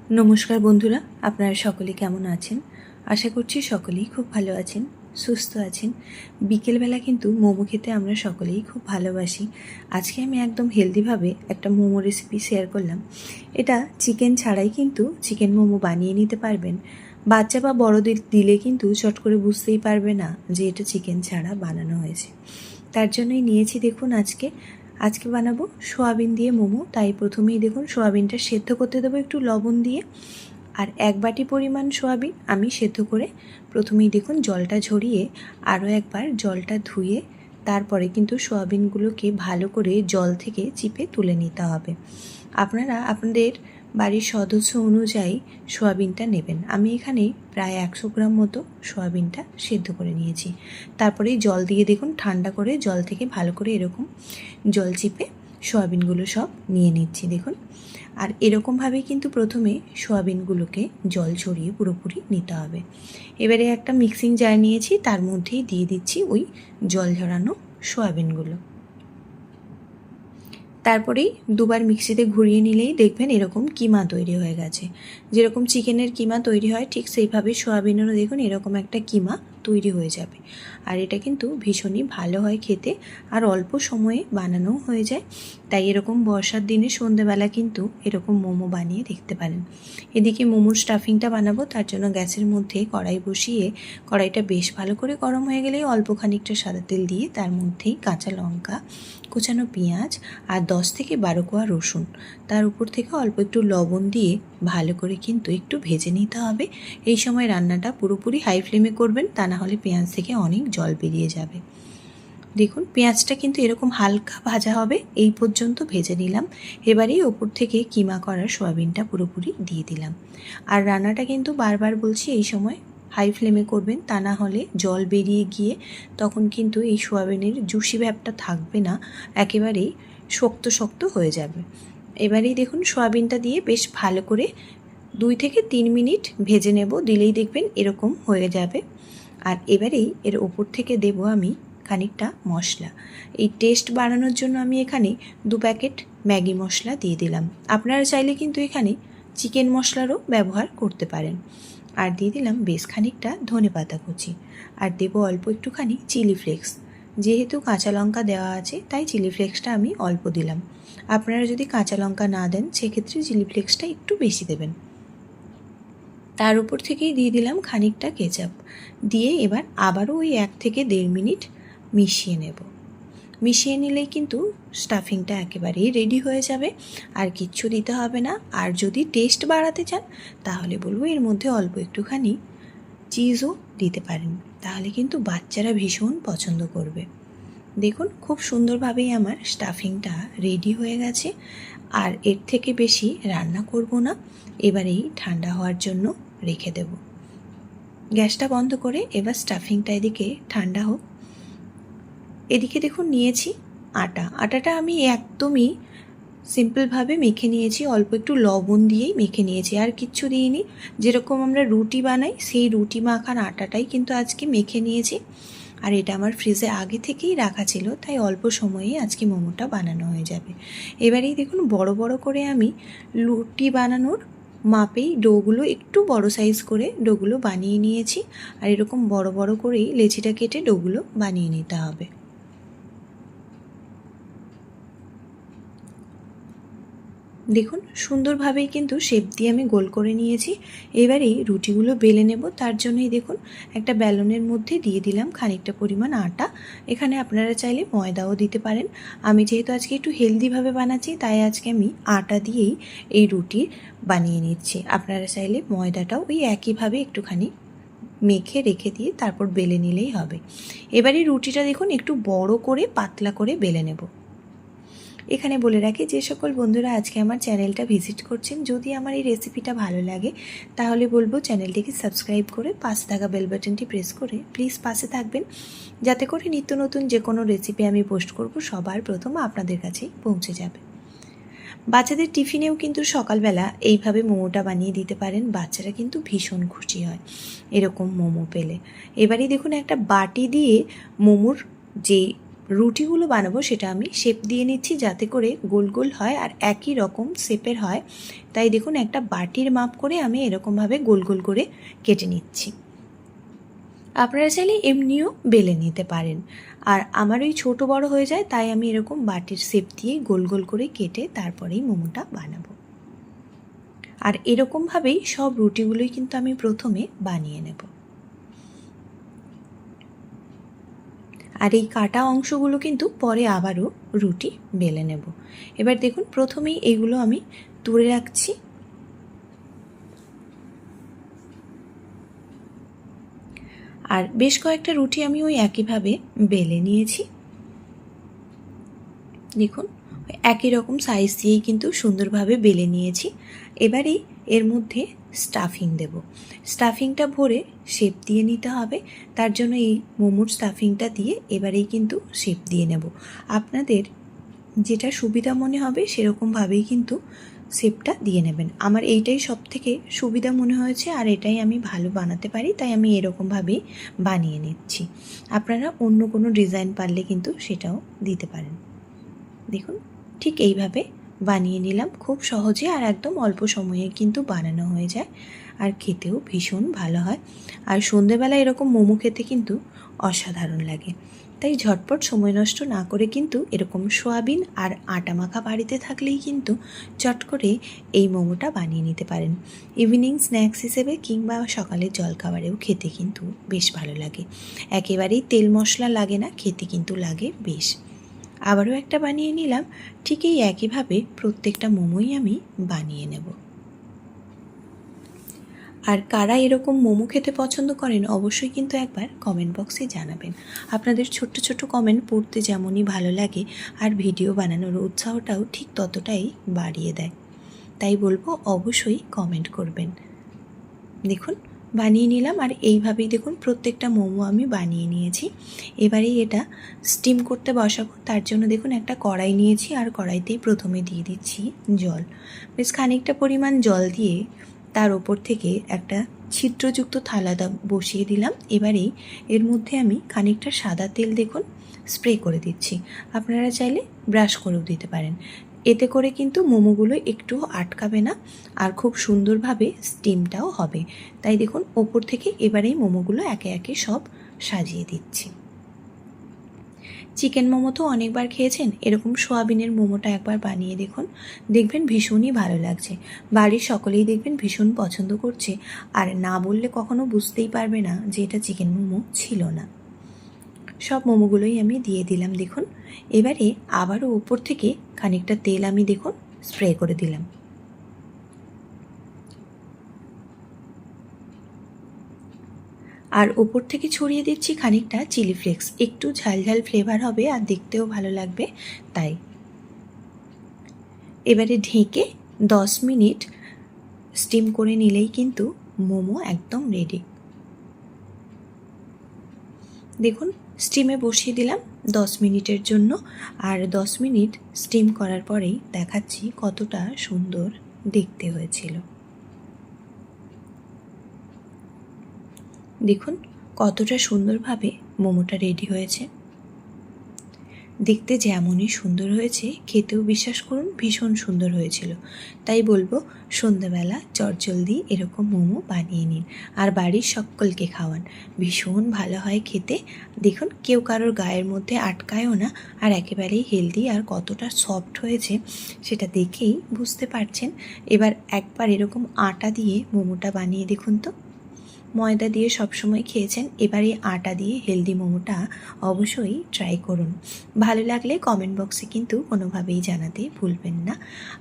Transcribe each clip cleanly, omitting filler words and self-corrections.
नमस्कार बंधुरा आपनारा सकले केमन आछेन। आशा करछि सकलेई खूब भालो आछेन, सुस्थ आछेन। बिकेल बेला किन्तु मोमो खेते आमरा सकलेई खूब भालोबासि। आजके आमि एकदम हेल्दी भावे एकटा मोमो रेसिपि शेयर करलाम। एटा चिकेन छाड़ाई किन्तु चिकेन मोमो बानिये निते पारबेन। बाच्चा बा बड़ोदेर दिले किन्तु चट करे बुझतेई पारबे ना जे एटा चिकेन छाड़ा बानानो हयेछे। तार जन्यई नियेछि देखुन আজকে বানাবো সোয়াবিন দিয়ে মোমো। তাই প্রথমেই দেখুন সোয়াবিনটা সেদ্ধ করতে দেবো একটু লবণ দিয়ে। আর এক বাটি পরিমাণ সোয়াবিন আমি সেদ্ধ করে প্রথমেই দেখুন জলটা ঝরিয়ে আরও একবার জলটা ধুয়ে তারপরে কিন্তু সোয়াবিনগুলোকে ভালো করে জল থেকে চিপে তুলে নিতে হবে। আপনারা আপনাদের বাড়ির সদস্য অনুযায়ী সোয়াবিনটা নেবেন। আমি এখানে প্রায় 100 গ্রাম মতো সোয়াবিনটা সেদ্ধ করে নিয়েছি। তারপরে জল দিয়ে দেখুন ঠান্ডা করে জল থেকে ভালো করে এরকম জল চিপে সোয়াবিনগুলো সব নিয়ে নিচ্ছি দেখুন। আর এরকমভাবেই কিন্তু প্রথমে সোয়াবিনগুলোকে জল ছড়িয়ে পুরোপুরি নিতে হবে। এবারে একটা মিক্সিং জার নিয়েছি, তার মধ্যেই দিয়ে দিচ্ছি ওই জল ঝরানো সোয়াবিনগুলো। তারপরেই দুবার মিক্সিতে ঘুরিয়ে নিলেই দেখবেন এরকম কিমা তৈরি হয়ে গেছে। যেরকম চিকেনের কিমা তৈরি হয় ঠিক সেইভাবে সোয়াবিনেরও দেখুন এরকম একটা কিমা তৈরি হয়ে যাবে। আর এটা কিন্তু ভীষণই ভালো হয় খেতে, আর অল্প সময়ে বানানো হয়ে যায়। তাই এরকম বর্ষার দিনে সন্ধ্যেবেলা কিন্তু এরকম মোমো বানিয়ে দেখতে পারেন। এদিকে মোমোর স্টাফিংটা বানাবো, তার জন্য গ্যাসের মধ্যে কড়াই বসিয়ে কড়াইটা বেশ ভালো করে গরম হয়ে গেলেই অল্প খানিকটা সাদা তেল দিয়ে তার মধ্যেই কাঁচা লঙ্কা, কুচানো পেঁয়াজ আর 10 থেকে 12 কোয়া রসুন, তার উপর থেকে অল্প একটু লবণ দিয়ে ভালো করে কিন্তু একটু ভেজে নিতে হবে। এই সময় রান্নাটা পুরোপুরি হাই ফ্লেমে করবেন, তা না হলে পেঁয়াজ থেকে অনেক জল বেরিয়ে যাবে। দেখুন পেঁয়াজটা কিন্তু এরকম হালকা ভাজা হবে, এই পর্যন্ত ভেজে নিলাম। এবারেই ওপর থেকে কিমা করা সয়াবিনটা পুরোপুরি দিয়ে দিলাম। আর রান্নাটা কিন্তু বারবার বলছি এই সময় হাই ফ্লেমে করবেন, তা না হলে জল বেরিয়ে গিয়ে তখন কিন্তু এই সোয়াবিনের জুসি ভাবটা থাকবে না, একেবারেই শক্ত শক্ত হয়ে যাবে। এবারেই দেখুন সোয়াবিনটা দিয়ে বেশ ভালো করে 2 থেকে 3 মিনিট ভেজে নেব, দিলেই দেখবেন এরকম হয়ে যাবে। আর এবারেই এর ওপর থেকে দেব আমি খানিকটা মশলা। এই টেস্ট বাড়ানোর জন্য আমি এখানে 2 প্যাকেট ম্যাগি মশলা দিয়ে দিলাম। আপনারা চাইলে কিন্তু এখানে চিকেন মশলারও ব্যবহার করতে পারেন। আর দিয়ে দিলাম বেশ খানিকটা ধনেপাতা কুচি, আর দেব অল্প একটুখানি চিলি ফ্লেক্স। যেহেতু কাঁচা লঙ্কা দেওয়া আছে তাই চিলি ফ্লেক্সটা আমি অল্প দিলাম। আপনারা যদি কাঁচা লঙ্কা না দেন সেক্ষেত্রে চিলি ফ্লেক্সটা একটু বেশি দেবেন। তার উপর থেকেই দিয়ে দিলাম খানিকটা কেচাপ, দিয়ে এবার আবারও ওই 1 থেকে 1.5 মিনিট মিশিয়ে নেব। মিশিয়ে নিলেই কিন্তু স্টাফিংটা একেবারেই রেডি হয়ে যাবে, আর কিচ্ছু দিতে হবে না। আর যদি টেস্ট বাড়াতে চান তাহলে বলবো এর মধ্যে অল্প একটুখানি চিজও দিতে পারেন, তাহলে কিন্তু বাচ্চারা ভীষণ পছন্দ করবে। দেখুন খুব সুন্দরভাবেই আমার স্টাফিংটা রেডি হয়ে গেছে। আর এর থেকে বেশি রান্না করব না, এবারেই ঠান্ডা হওয়ার জন্য রেখে দেব। গ্যাসটা বন্ধ করে এবার স্টাফিংটা এদিকে ঠান্ডা হোক। এদিকে দেখুন নিয়েছি আটাটা আমি একদমই সিম্পলভাবে মেখে নিয়েছি, অল্প একটু লবণ দিয়েই মেখে নিয়েছি, আর কিচ্ছু দিইনি। যেরকম আমরা রুটি বানাই সেই রুটি মাখার আটাটাই কিন্তু আজকে মেখে নিয়েছি। আর এটা আমার ফ্রিজে আগে থেকেই রাখা ছিল, তাই অল্প সময়ে আজকে মোমোটা বানানো হয়ে যাবে। এবারেই দেখুন বড় বড় করে আমি রুটি বানানোর মাপেই ডোগুলো একটু বড় সাইজ করে ডোগুলো বানিয়ে নিয়েছি। আর এরকম বড় বড় করেই লেচিটা কেটে ডোগুলো বানিয়ে নিতে হবে। দেখুন সুন্দরভাবেই কিন্তু শেপ দিয়ে আমি গোল করে নিয়েছি। এবারেই রুটিগুলো বেলে নেব, তার জন্যই দেখুন একটা বেলনের মধ্যে দিয়ে দিলাম খানিকটা পরিমাণ আটা। এখানে আপনারা চাইলে ময়দাও দিতে পারেন। আমি যেহেতু আজকে একটু হেলদিভাবে বানাচ্ছি তাই আজকে আমি আটা দিয়েই এই রুটি বানিয়ে নিচ্ছি। আপনারা চাইলে ময়দাটাও ওই একইভাবে একটুখানি মেখে রেখে দিয়ে তারপর বেলে নিলেই হবে। এবারে রুটিটা দেখুন একটু বড় করে পাতলা করে বেলে নেব। এখানে বলে রাখি যে সকল বন্ধুরা আজকে আমার চ্যানেলটা ভিজিট করছেন, যদি আমার এই রেসিপিটা ভালো লাগে তাহলে বলবো চ্যানেলটিকে সাবস্ক্রাইব করে পাশে থাকা বেল বাটনটি প্রেস করে প্লিজ পাশে থাকবেন, যাতে করে নিত্য নতুন যে কোনো রেসিপি আমি পোস্ট করব সবার প্রথম আপনাদের কাছেই পৌঁছে যাবে। বাচ্চাদের টিফিনেও কিন্তু সকালবেলা এইভাবে মোমোটা বানিয়ে দিতে পারেন, বাচ্চারা কিন্তু ভীষণ খুশি হয় এরকম মোমো পেলে। এবারে দেখুন একটা বাটি দিয়ে মোমোর যে রুটিগুলো বানাবো সেটা আমি শেপ দিয়ে নিচ্ছি যাতে করে গোল গোল হয় আর একই রকম শেপের হয়। তাই দেখুন একটা বাটির মাপ করে আমি এরকমভাবে গোল গোল করে কেটে নিচ্ছি। আপনারা চাইলে এমনিও বেলে নিতে পারেন। আর আমার ওই ছোটো বড় হয়ে যায়, তাই আমি এরকম বাটির শেপ দিয়ে গোল গোল করে কেটে তারপরেই মোমোটা বানাবো। আর এরকমভাবেই সব রুটিগুলোই কিন্তু আমি প্রথমে বানিয়ে নেব। আর এই কাটা অংশগুলো কিন্তু পরে আবারও রুটি বেলে নেব। এবার দেখুন প্রথমেই এইগুলো আমি তুলে রাখছি। আর বেশ কয়েকটা রুটি আমি ওই একইভাবে বেলে নিয়েছি। দেখুন একই রকম সাইজ দিয়েই কিন্তু সুন্দরভাবে বেলে নিয়েছি। এবারেই এর মধ্যে স্টাফিং দেব। স্টাফিংটা ভরে শেপ দিয়ে নিতে হবে। তার জন্য এই মোমোর স্টাফিংটা দিয়ে এবারেই কিন্তু শেপ দিয়ে নেব। আপনাদের যেটা সুবিধা মনে হবে সেরকমভাবেই কিন্তু শেপটা দিয়ে নেবেন। আমার এইটাই সবথেকে সুবিধা মনে হয়েছে আর এটাই আমি ভালো বানাতে পারি, তাই আমি এরকমভাবেই বানিয়ে নিচ্ছি। আপনারা অন্য কোনো ডিজাইন পারলে কিন্তু সেটাও দিতে পারেন। দেখুন ঠিক এইভাবে বানিয়ে নিলাম খুব সহজে, আর একদম অল্প সময়ে কিন্তু বানানো হয়ে যায় আর খেতেও ভীষণ ভালো হয়। আর সন্ধেবেলা এরকম মোমো খেতে কিন্তু অসাধারণ লাগে। তাই ঝটপট সময় নষ্ট না করে কিন্তু এরকম সোয়াবিন আর আটা মাখা বাড়িতে থাকলেই কিন্তু চট করে এই মোমোটা বানিয়ে নিতে পারেন। ইভিনিং স্ন্যাক্স হিসেবে কিংবা সকালের জলখাবারেও খেতে কিন্তু বেশ ভালো লাগে। একেবারেই তেল মশলা লাগে না, খেতে কিন্তু লাগে বেশ। আবারও একটা বানিয়ে নিলাম। ঠিক এই একইভাবে প্রত্যেকটা মোমোই আমি বানিয়ে নেব। আর কারা এরকম মোমো খেতে পছন্দ করেন অবশ্যই কিন্তু একবার কমেন্ট বক্সে জানাবেন। আপনাদের ছোট্ট ছোট্ট কমেন্ট পড়তে যেমনই ভালো লাগে আর ভিডিও বানানোর উৎসাহটাও ঠিক ততটাই বাড়িয়ে দেয়। তাই বলবো অবশ্যই কমেন্ট করবেন। দেখুন বানিয়ে নিলাম আর এইভাবেই দেখুন প্রত্যেকটা মোমো আমি বানিয়ে নিয়েছি। এবারেই এটা স্টিম করতে বসাবো। তার জন্য দেখুন একটা কড়াই নিয়েছি আর কড়াইতেই প্রথমে দিয়ে দিচ্ছি জল। বেশ খানিকটা পরিমাণ জল দিয়ে তার ওপর থেকে একটা ছিদ্রযুক্ত থালা বসিয়ে দিলাম। এবারেই এর মধ্যে আমি খানিকটা সাদা তেল দেখুন স্প্রে করে দিচ্ছি। আপনারা চাইলে ব্রাশ করেও দিতে পারেন। এতে করে কিন্তু মোমোগুলো একটুও আটকাবে না আর খুব সুন্দরভাবে স্টিমটাও হবে। তাই দেখুন ওপর থেকে এবারেই মোমোগুলো একে একে সব সাজিয়ে দিচ্ছি। চিকেন মোমো তো অনেকবার খেয়েছেন, এরকম সোয়াবিনের মোমোটা একবার বানিয়ে দেখুন, দেখবেন ভীষণই ভালো লাগছে। বাড়ির সকলেই দেখবেন ভীষণ পছন্দ করছে, আর না বললে কখনো বুঝতেই পারবে না যে এটা চিকেন মোমো ছিল না। সব মোমোগুলোই আমি দিয়ে দিলাম দেখুন। এবারে আবারও ওপর থেকে খানিকটা তেল আমি দেখুন স্প্রে করে দিলাম। আর ওপর থেকে ছড়িয়ে দিচ্ছি খানিকটা চিলি ফ্লেক্স। একটু ঝাল ঝাল ফ্লেভার হবে আর দেখতেও ভালো লাগবে তাই। এবারে ঢেকে 10 মিনিট স্টিম করে নিলেই কিন্তু মোমো একদম রেডি। দেখুন স্টিমে বসিয়ে দিলাম 10 মিনিটের জন্য। আর 10 মিনিট স্টিম করার পরেই দেখাচ্ছি কতটা সুন্দর দেখতে হয়েছিল। দেখুন কতটা সুন্দরভাবে মোমোটা রেডি হয়েছে। দেখতে যেমনই সুন্দর হয়েছে খেতেও বিশ্বাস করুন ভীষণ সুন্দর হয়েছিল। তাই বলবো সন্ধ্যাবেলা চটজলদি এরকম মোমো বানিয়ে নিন আর বাড়ির সকলকে খাওয়ান, ভীষণ ভালো হয় খেতে। দেখুন কেউ কারোর গায়ের মধ্যে আটকায়ও না আর একেবারেই হেলদি, আর কতটা সফট হয়েছে সেটা দেখেই বুঝতে পারছেন। এবার একবার এরকম আটা দিয়ে মোমোটা বানিয়ে দেখুন তো। ময়দা দিয়ে সবসময় খেয়েছেন, এবারে আটা দিয়ে হেলদি মোমোটা অবশ্যই ট্রাই করুন। ভালো লাগলে কমেন্ট বক্সে কিন্তু কোনোভাবেই জানাতে ভুলবেন না।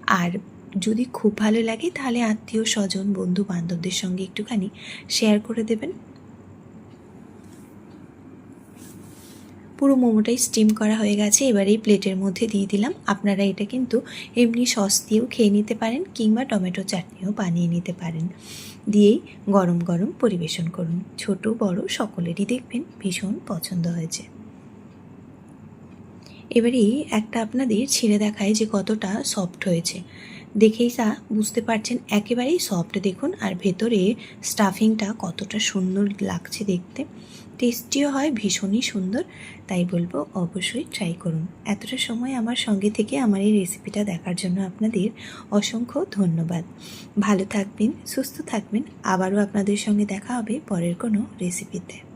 আর যদি খুব ভালো লাগে তাহলে আত্মীয় স্বজন বন্ধু বান্ধবদের সঙ্গে একটুখানি শেয়ার করে দেবেন। পুরো মোমোটাই স্টিম করা হয়ে গেছে। এবার এই প্লেটের মধ্যে দিয়ে দিলাম। আপনারা এটা কিন্তু এমনি সস দিয়েও খেয়ে নিতে পারেন কিংবা টমেটো চাটনিও বানিয়ে নিতে পারেন। দিয়েই গরম গরম পরিবেশন করুন। ছোট বড় সকলেরই দেখবেন ভীষণ পছন্দ হয়েছে। এবারেই একটা আপনাদের ছিঁড়ে দেখায় যে কতটা সফট হয়েছে। দেখেই বুঝতে পারছেন একেবারেই সফট দেখুন, আর ভেতরে স্টাফিংটা কতটা সুন্দর লাগছে দেখতে, টেস্টিও হয় ভীষণই সুন্দর। তাই বলবো অবশ্যই ট্রাই করুন। এতটা সময় আমার সঙ্গে থেকে আমার এই রেসিপিটা দেখার জন্য আপনাদের অসংখ্য ধন্যবাদ। ভালো থাকবেন, সুস্থ থাকবেন। আবারও আপনাদের সঙ্গে দেখা হবে পরের কোনো রেসিপিতে।